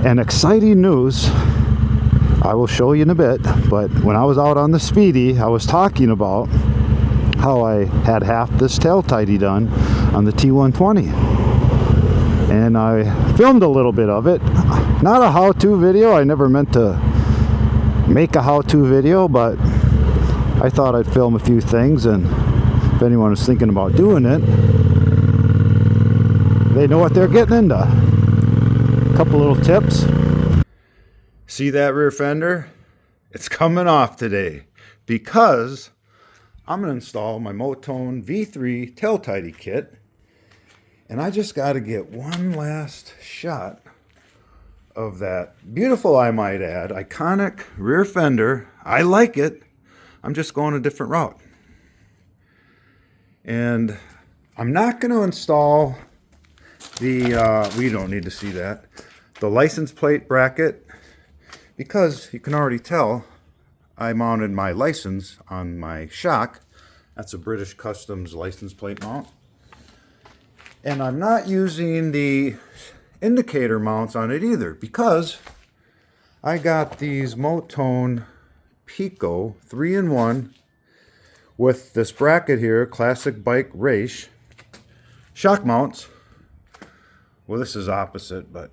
And exciting news, I will show you in a bit, but when I was out on the Speedy, I was talking about how I had half this tail tidy done on the T120. And I filmed a little bit of it. Not a how-to video, I never meant to make a how-to video, but I thought I'd film a few things, and if anyone is thinking about doing it, they know what they're getting into. A couple little tips. See that rear fender? It's coming off today because I'm going to install my Motone V3 tail tidy kit, and I just got to get one last shot of that beautiful, I might add, iconic rear fender. I like it. I'm just going a different route. And I'm not going to install the, we don't need to see that, the license plate bracket, because you can already tell I mounted my license on my shock. That's a British Customs license plate mount. And I'm not using the indicator mounts on it either, because I got these Motone Pico 3-in-1 with this bracket here, classic bike race shock mounts. Well, this is opposite, but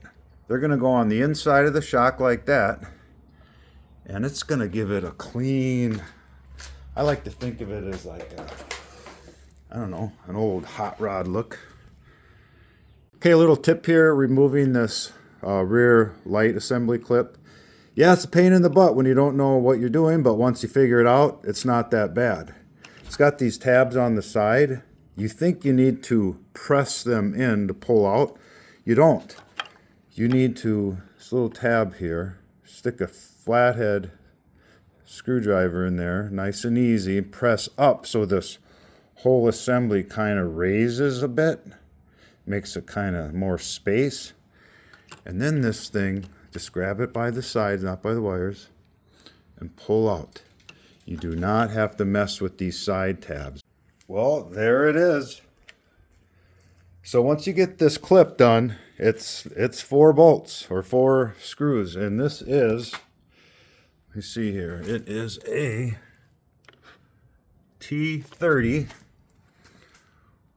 they're going to go on the inside of the shock like that, and it's going to give it a clean, I like to think of it as like a, I don't know, an old hot rod look. Okay, a little tip here, removing this rear light assembly clip. Yeah, it's a pain in the butt when you don't know what you're doing, but once you figure it out, it's not that bad. It's got these tabs on the side. You think you need to press them in to pull out. You don't. You need to, this little tab here, stick a flathead screwdriver in there, nice and easy, press up so this whole assembly kind of raises a bit. Makes it kind of more space, and then this thing, just grab it by the sides, not by the wires, and pull out. You do not have to mess with these side tabs. Well, there it is. So once you get this clip done, it's 4 bolts or 4 screws, and this is, let me see here, it is a T30.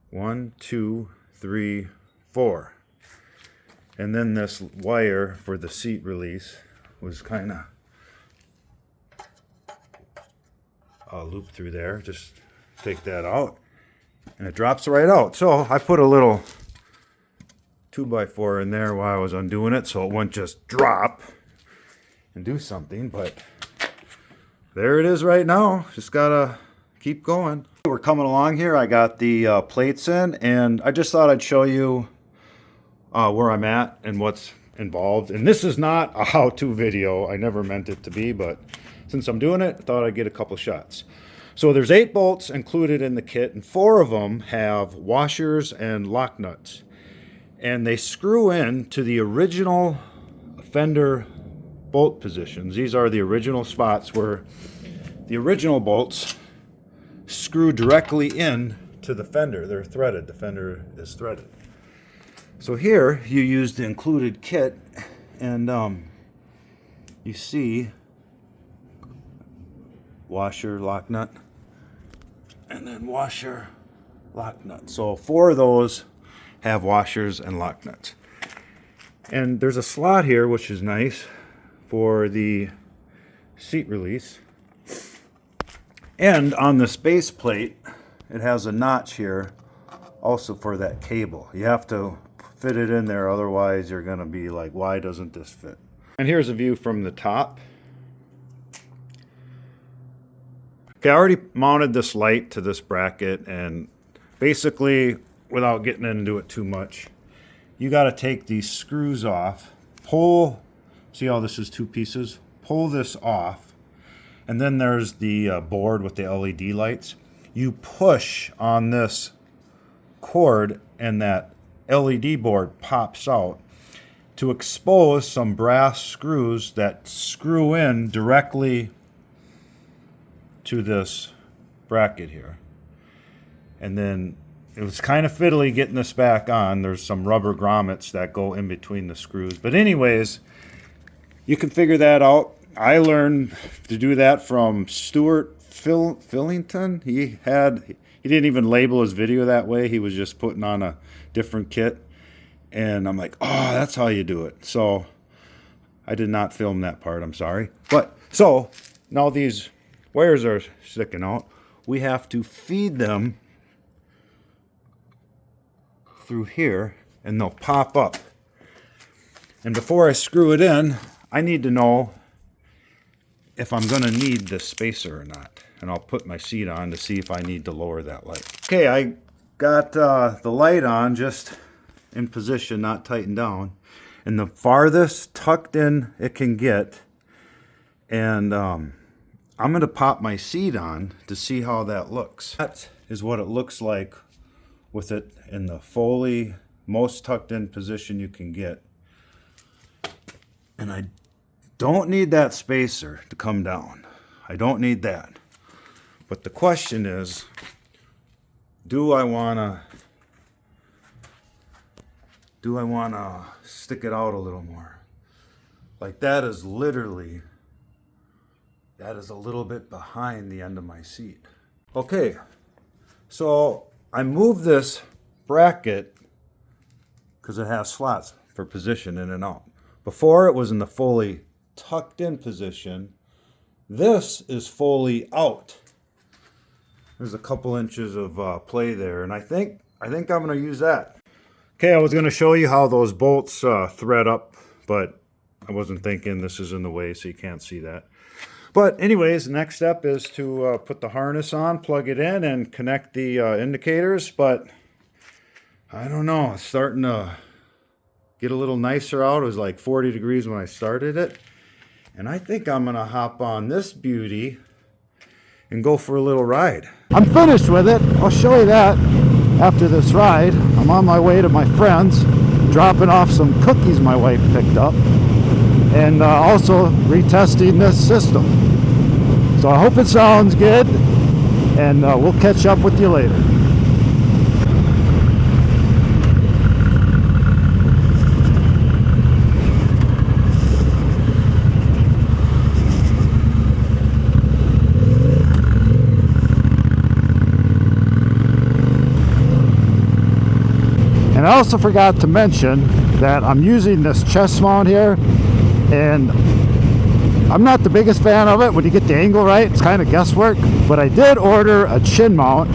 1, 2, 3, 4. And then this wire for the seat release was kind of looped through there. Just take that out and it drops right out. So I put a little 2x4 in there while I was undoing it so it wouldn't just drop and do something, but there it is right now. Just gotta keep going. We're coming along here. I got the plates in, and I just thought I'd show you where I'm at and what's involved. And this is not a how-to video. I never meant it to be, but since I'm doing it, I thought I'd get a couple shots. So there's 8 bolts included in the kit, and 4 of them have washers and lock nuts. And they screw in to the original fender bolt positions. These are the original spots where the original bolts screw directly in to the fender. They're threaded. The fender is threaded. So here you use the included kit, and you see washer, lock nut, and then washer, lock nut. So 4 of those have washers and lock nuts. And there's a slot here, which is nice, for the seat release. And on this base plate, it has a notch here also for that cable. You have to fit it in there, otherwise you're going to be like, why doesn't this fit? And here's a view from the top. Okay, I already mounted this light to this bracket, and basically, without getting into it too much, you got to take these screws off, pull, see how this is 2 pieces? Pull this off. And then there's the board with the LED lights. You push on this cord and that LED board pops out to expose some brass screws that screw in directly to this bracket here. And then it was kind of fiddly getting this back on. There's some rubber grommets that go in between the screws. But anyways, you can figure that out. I learned to do that from Stuart Fillington. He didn't even label his video that way. He was just putting on a different kit. And I'm like, oh, that's how you do it. So I did not film that part, I'm sorry. But so now these wires are sticking out. We have to feed them through here and they'll pop up. And before I screw it in, I need to know if I'm going to need this spacer or not. And I'll put my seat on to see if I need to lower that light. Okay, I got the light on just in position, not tightened down. And the farthest tucked in it can get. And I'm going to pop my seat on to see how that looks. That is what it looks like with it in the fully most tucked in position you can get. And I don't need that spacer to come down. I don't need that. But the question is, do I want to stick it out a little more? Like that is a little bit behind the end of my seat. Okay, so I moved this bracket because it has slots for position in and out. Before it was in the fully tucked in position. This is fully out. There's a couple inches of play there, and I think I'm going to use that. Okay, I was going to show you how those bolts thread up, but I wasn't thinking this is in the way, so you can't see that. But anyways, the next step is to put the harness on, plug it in, and connect the indicators. But I don't know, it's starting to get a little nicer out. It was like 40 degrees when I started it. And I think I'm going to hop on this beauty and go for a little ride. I'm finished with it. I'll show you that after this ride. I'm on my way to my friend's, dropping off some cookies my wife picked up, and also retesting this system. So I hope it sounds good, and we'll catch up with you later. And I also forgot to mention that I'm using this chest mount here, and I'm not the biggest fan of it when you get the angle right. It's kind of guesswork, but I did order a chin mount,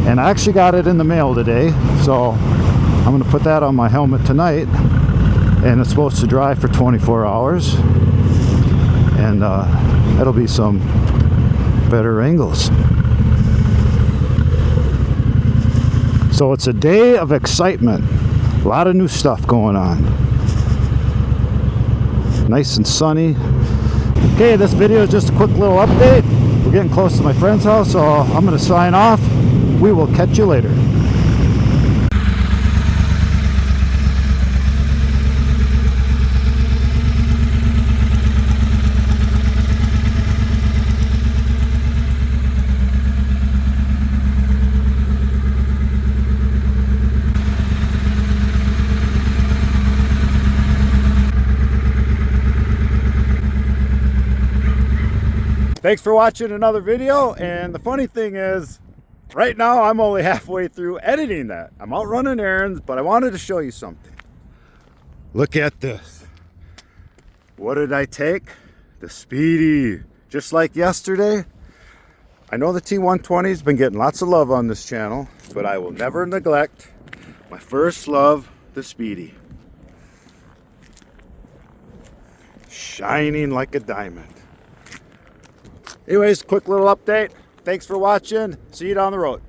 and I actually got it in the mail today. So I'm going to put that on my helmet tonight, and it's supposed to dry for 24 hours, and that'll be some better angles. So it's a day of excitement. A lot of new stuff going on. Nice and sunny. Okay, this video is just a quick little update. We're getting close to my friend's house, so I'm going to sign off. We will catch you later. Thanks for watching another video, and the funny thing is, right now I'm only halfway through editing that. I'm out running errands, but I wanted to show you something. Look at this. What did I take? The Speedy. Just like yesterday. I know the T120 has been getting lots of love on this channel, but I will never neglect my first love, the Speedy. Shining like a diamond. Anyways, quick little update. Thanks for watching. See you down the road.